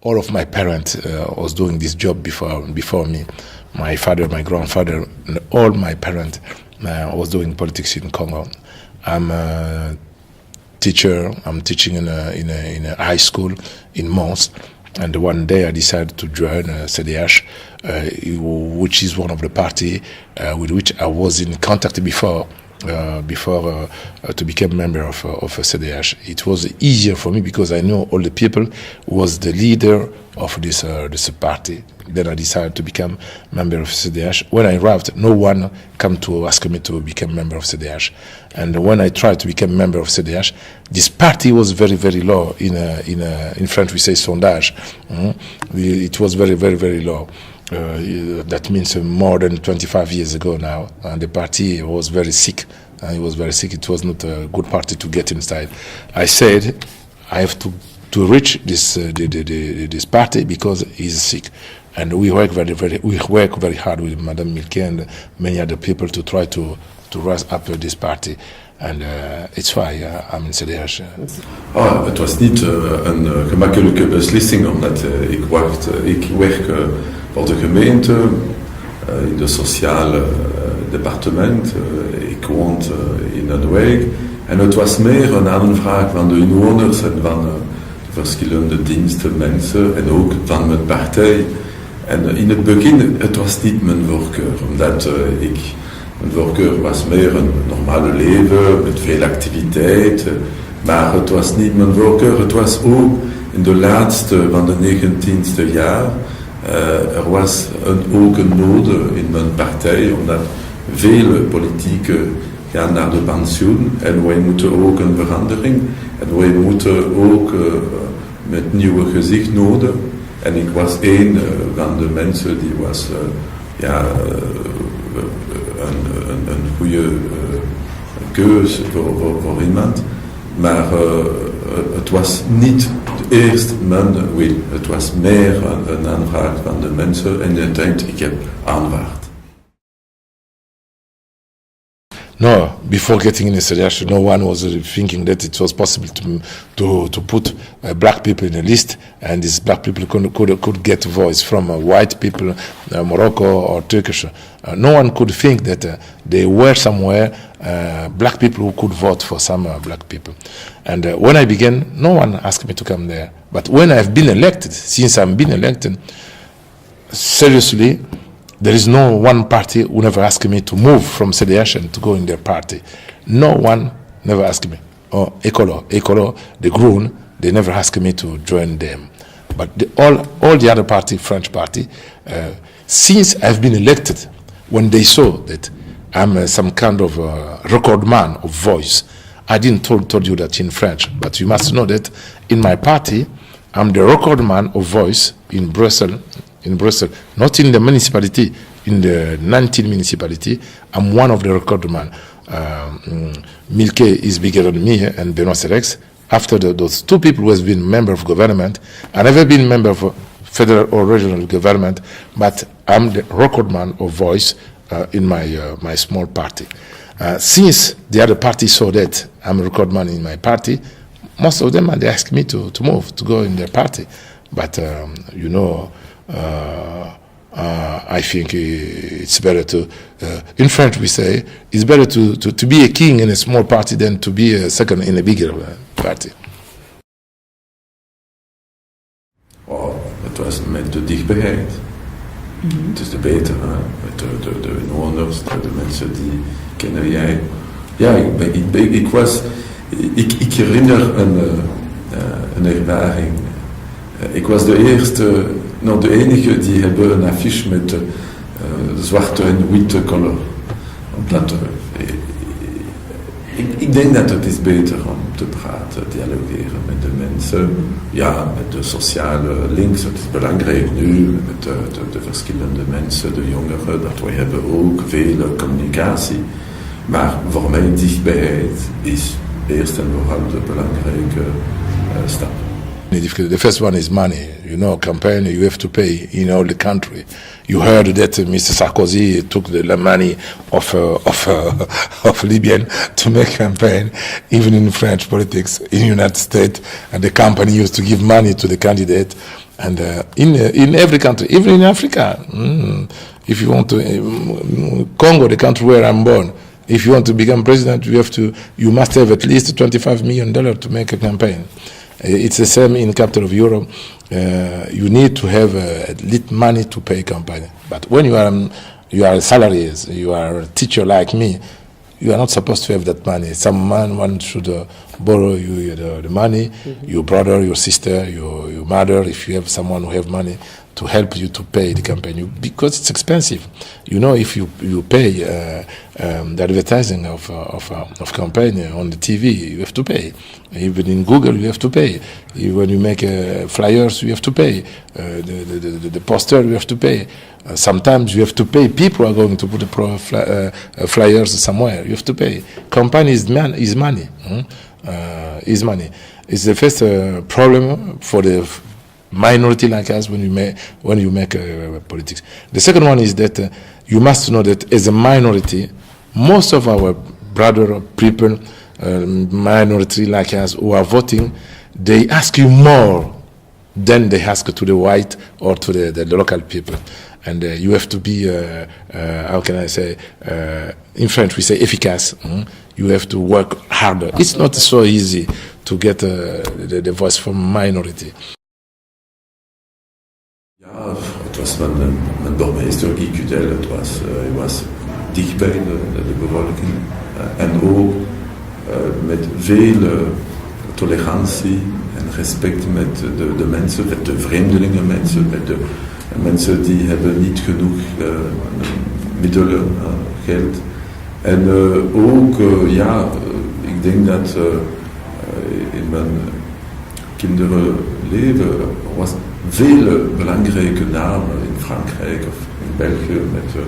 all of my parents was doing this job before me. My father, my grandfather, and all my parents was doing politics in Congo. I'm a teacher. I'm teaching in a high school in Mons. And one day I decided to join CDH, which is one of the party with which I was in contact before to become member of CDH. It was easier for me because I know all the people who was the leader of this party. Then I decided to become member of CDH. When I arrived, no one came to ask me to become member of CDH. And when I tried to become member of CDH, this party was very, very low. In French we say sondage. It was very, very, very low. That means more than 25 years ago now. And the party was very sick. It was very sick. It was not a good party to get inside. I said, I have to reach this party because he's sick. And we work very hard with Madame Milquet and many other people to try to rise up this party. And it's why I'm in CDH. Het was niet een gemakkelijke beslissing, omdat ik werk voor de gemeente, in het sociale departement. Ik woon in een wijk. En het was meer een aanvraag van de inwoners en van de verschillende diensten, mensen en ook van mijn partij. En in het begin, het was niet mijn voorkeur, omdat mijn voorkeur was meer een normale leven met veel activiteiten, maar het was niet mijn voorkeur. Het was ook in de laatste van de 19e jaar, er was ook een nood in mijn partij, omdat vele politieken gaan naar de pensioen en wij moeten ook een verandering en wij moeten ook met nieuwe gezicht nodig. En ik was een van de mensen die was een goede keus voor iemand. Maar het was niet eerst mijn wil. Het was meer een aanvraag van de mensen en uiteindelijk ik heb aanvaard. No, before getting in the CDH, no one was thinking that it was possible to put black people in a list, and these black people could get a voice from white people, Morocco or Turkish. No one could think that there were somewhere black people who could vote for some black people. And when I began, no one asked me to come there. But when I've been elected, since I've been elected, seriously, there is no one party who never asked me to move from CDH and to go in their party. No one never asked me. Oh, Ecolo, the Groen, they never asked me to join them. But all the other party, French party, since I've been elected, when they saw that I'm some kind of record man of voice, I didn't told you that in French, but you must know that in my party, I'm the record man of voice in Brussels, not in the municipality, in the 19 municipality. I'm one of the record man. Milquet is bigger than me and Benoit Serex. After those two people who has been member of government, I never been member of federal or regional government, but I'm the record man of voice in my small party. Since the other party saw that I'm a record man in my party, most of them they asked me to move, to go in their party. But I think it's better to, in French we say, it's better to be a king in a small party than to be a second in a bigger party. Oh, het was met de dichtbijheid. Het is de beter, hè? Met de inwoners, de mensen die kennen jij. Ja, ik herinner een ervaring. Ik was de enige die hebben een affiche met zwarte en witte kleur. Omdat ik denk dat het is beter om te praten, dialogeren met de mensen. Ja, met de sociale links, het is belangrijk nu, met de verschillende mensen, de jongeren, dat we hebben ook veel communicatie. Maar voor mij dichtbijheid is eerst en vooral de belangrijke stap. The first one is money. Campaign, you have to pay in all the country. You heard that Mr. Sarkozy took the money of Libyan to make campaign, even in French politics, in the United States, and the company used to give money to the candidate. And in every country, even in Africa, if you want to, Congo, the country where I'm born, if you want to become president, you must have at least $25 million to make a campaign. It's the same in capital of Europe. You need to have at least money to pay campaign. But when you are salaries, you are a teacher like me, you are not supposed to have that money. One should borrow you the money, your brother, your sister, your mother, if you have someone who have money, to help you to pay the campaign, because it's expensive. You know, if you pay the advertising of campaign on the TV, you have to pay. Even in Google, you have to pay. When you make flyers, you have to pay. The poster, you have to pay. Sometimes you have to pay people who are going to put flyers somewhere. You have to pay. Campaign is money. Is money. It's the first problem for the minority like us when you make politics. The second one is that you must know that as a minority, most of our brother people, minority like us who are voting, they ask you more than they ask to the white or to the local people. And you have to be, how can I say, in French we say efficace. You have to work harder. It's not so easy to get the voice from minority. Ja, het was mijn burgemeester, Guy Cudel, hij was dichtbij de bevolking. En ook met veel tolerantie en respect met de mensen, met de vreemdelingen mensen, met de mensen die hebben niet genoeg middelen, geld. En ook, ik denk dat in mijn kinderleven was vele belangrijke namen in Frankrijk of in België, met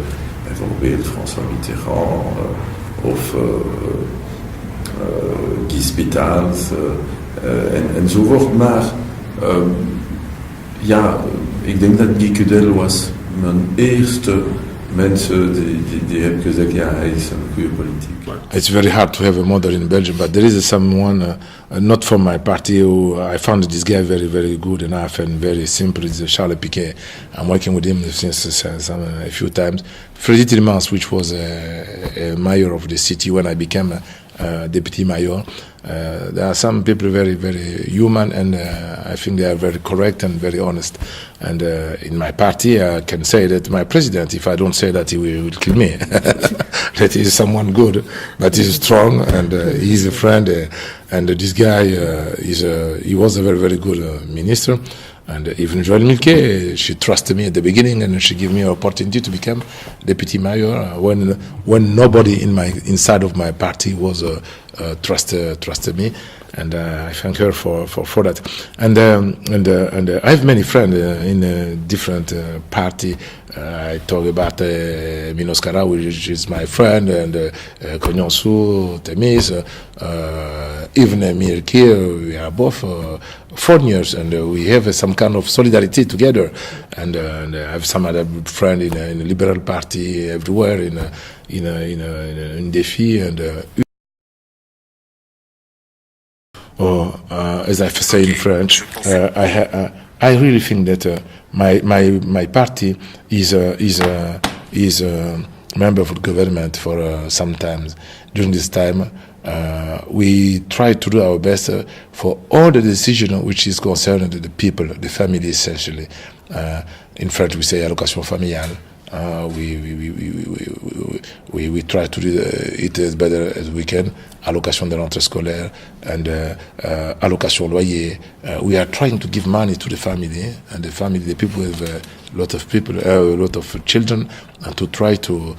bijvoorbeeld François Mitterrand of Guy Spitaals enzovoort. Maar ik denk dat Guy Cudel was mijn eerste mensen die hebben gezegd, ja, hij is een goede politiek. It's very hard to have a model in Belgium, but there is someone, not from my party, who I found this guy very, very good enough and very simple. It's Charles Piquet. I'm working with him since a few times. Freddy Tillemans, which was a mayor of the city when I became deputy mayor. There are some people very, very human, and I think they are very correct and very honest. And in my party, I can say that my president, if I don't say that, he will kill me. That he is someone good, but he's strong, and he's a friend. And this guy, he was a very, very good minister. And even Joël Milquet, she trusted me at the beginning, and she gave me an opportunity to become deputy mayor when nobody inside of my party was trusted me, and I thank her for that. And I have many friends in a different party. I talk about Minos Kara, which is my friend, and Kognonsu, Temis, even Milquet. We are both foreigners, and we have some kind of solidarity together. And I have some other friend in a liberal party everywhere in Défi and. As I say in French, I really think that my party is a member of the government for some time. During this time, we try to do our best for all the decisions which is concerned the people, the family essentially. In French, we say allocation familiale. We try to do it as better as we can. Allocation de rentrée scolaire and allocation loyer. We are trying to give money to the family, and the people have a lot of children, and to try to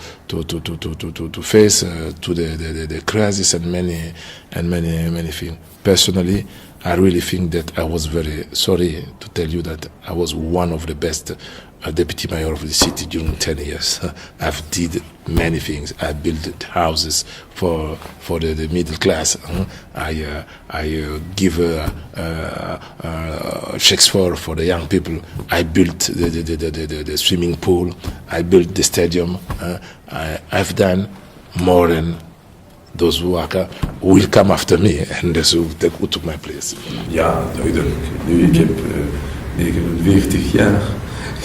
face to the crisis and many things. Personally, I really think that I was very sorry to tell you that I was one of the best deputy mayor of the city during 10 years. I've did many things. I built houses for the middle class. I give checks for the young people. I built the swimming pool. I built the stadium. I've done more than those who will come after me, and those who took my place. Ja, duidelijk. Nu, ik heb 49 jaar.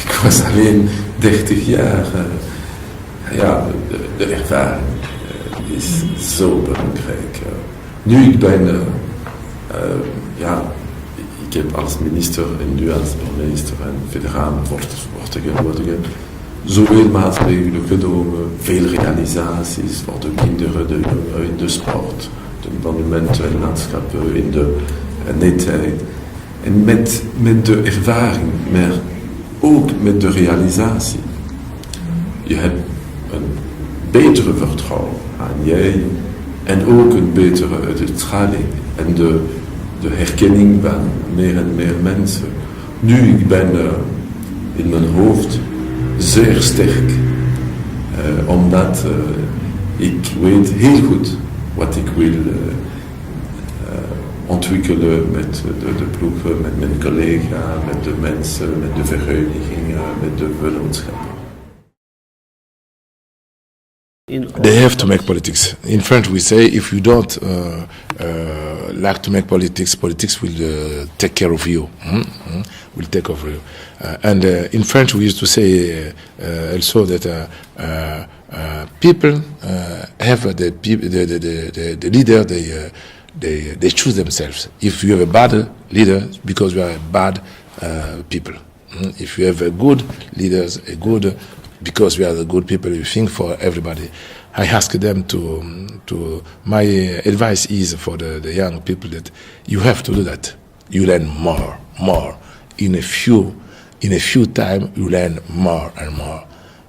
Ik was alleen 30 jaar. Ja, de ervaring is zo belangrijk. Nu ik ben, ik heb als minister en nu als burgemeester en federaal wordt geworden. Zoveel maatregelen genomen, veel realisaties voor de kinderen, de jongeren in de sport, de monumenten en landschappen, in de netheid. En met de ervaring, maar ook met de realisatie. Je hebt een betere vertrouwen aan jij en ook een betere uitstraling en de herkenning van meer en meer mensen. Nu ik ben in mijn hoofd zeer sterk, omdat ik weet heel goed wat ik wil ontwikkelen met de ploegen, met mijn collega, met de mensen, met de verenigingen, met de vennootschappen. They have to make politics. In French we say, if you don't like to make politics, politics will take care of you. Will take over you. And in French we used to say also that people have the leader, they choose themselves. If you have a bad leader, because you are bad people. If you have a good leaders, because we are the good people, we think for everybody. I ask them to my advice is for the young people that you have to do that. You learn more. In a few time, you learn more and more.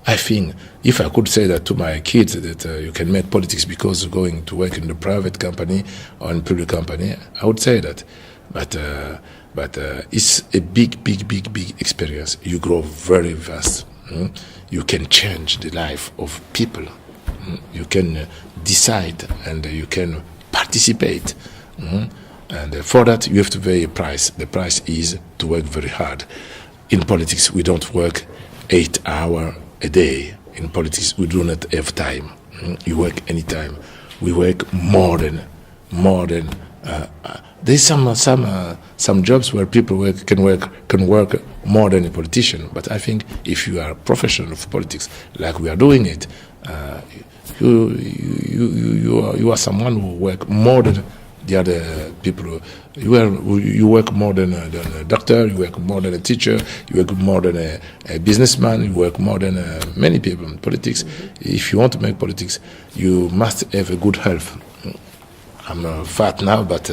I think if I could say that to my kids that you can make politics because you're going to work in the private company or in public company, I would say that. But it's a big experience. You grow very fast. You can change the life of people. You can decide and you can participate. And for that you have to pay a price. The price is to work very hard. In politics we don't work 8 hours a day. In politics we do not have time. You work anytime. We work more than. There's some jobs where people can work more than a politician. But I think if you are a professional of politics, like we are doing it, you are someone who work more than the other people. You work more than a doctor. You work more than a teacher. You work more than a businessman. You work more than many people in politics. If you want to make politics, you must have a good health. I'm fat now, but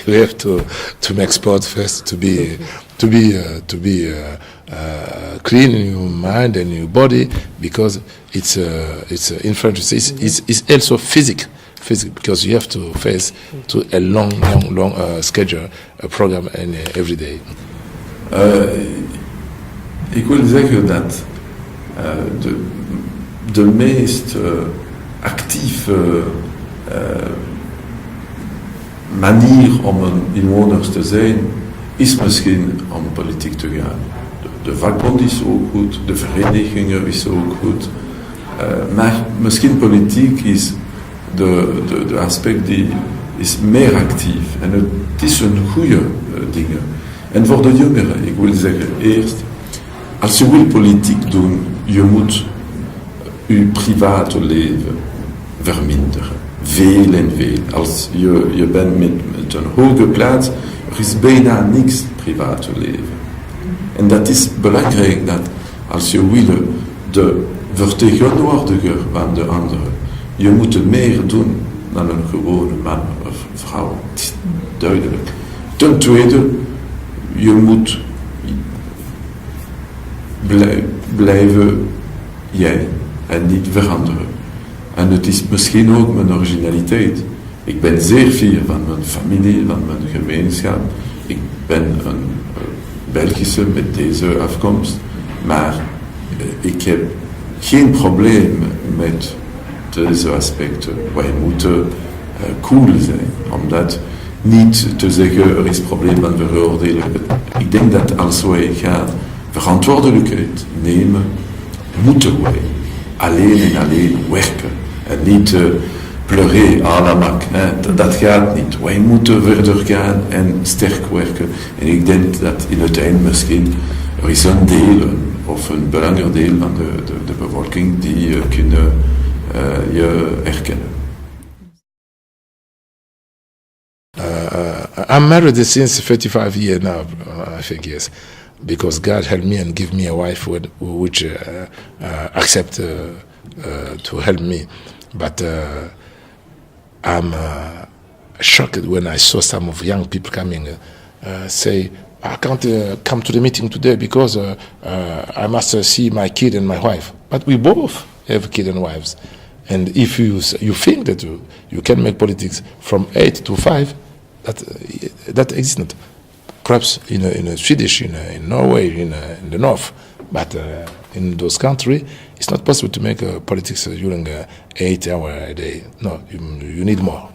you have to make sport first to be clean in your mind and your body, because it's in French it's also physical, because you have to face to a long schedule, a program and every day. Ik wil zeggen dat de meest actieve manier om een inwoner te zijn, is misschien om politiek te gaan. De vakbond is ook goed, de verenigingen is ook goed. Maar misschien politiek is de aspect die is meer actief. En het is een goede ding. En voor de jongeren, ik wil zeggen eerst, als je wil politiek doen, je moet je private leven verminderen. Veel en veel. Als je bent met een hoge plaats, er is bijna niks private leven. En dat is belangrijk, dat als je wil de vertegenwoordiger van de anderen, je moet meer doen dan een gewone man of vrouw. Het is duidelijk. Ten tweede, je moet blijven jij en niet veranderen. En het is misschien ook mijn originaliteit. Ik ben zeer fier van mijn familie, van mijn gemeenschap. Ik ben een Belgische met deze afkomst. Maar ik heb geen probleem met deze aspecten. Wij moeten cool zijn. Omdat niet te zeggen, er is een probleem van veroordelen. Ik denk dat als wij gaan verantwoordelijkheid nemen, moeten wij alleen werken. En niet pleurer à la mak. Dat gaat niet. Wij moeten verder gaan en sterk werken. En ik denk dat in het eind misschien er is een deel of een belangrijk deel van de bevolking die kunnen je herkennen. I'm married since 35 years now, I think, yes. Because God helped me and give me a wife which accept to help me. But I'm shocked when I saw some of young people coming say, I can't come to the meeting today because I must see my kid and my wife. But we both have kids and wives. And if you think that you can make politics from 8 to 5, that exists not. Perhaps in Swedish, in Norway, in the north, but in those countries, it's not possible to make politics during 8 hours a day. No, you need more.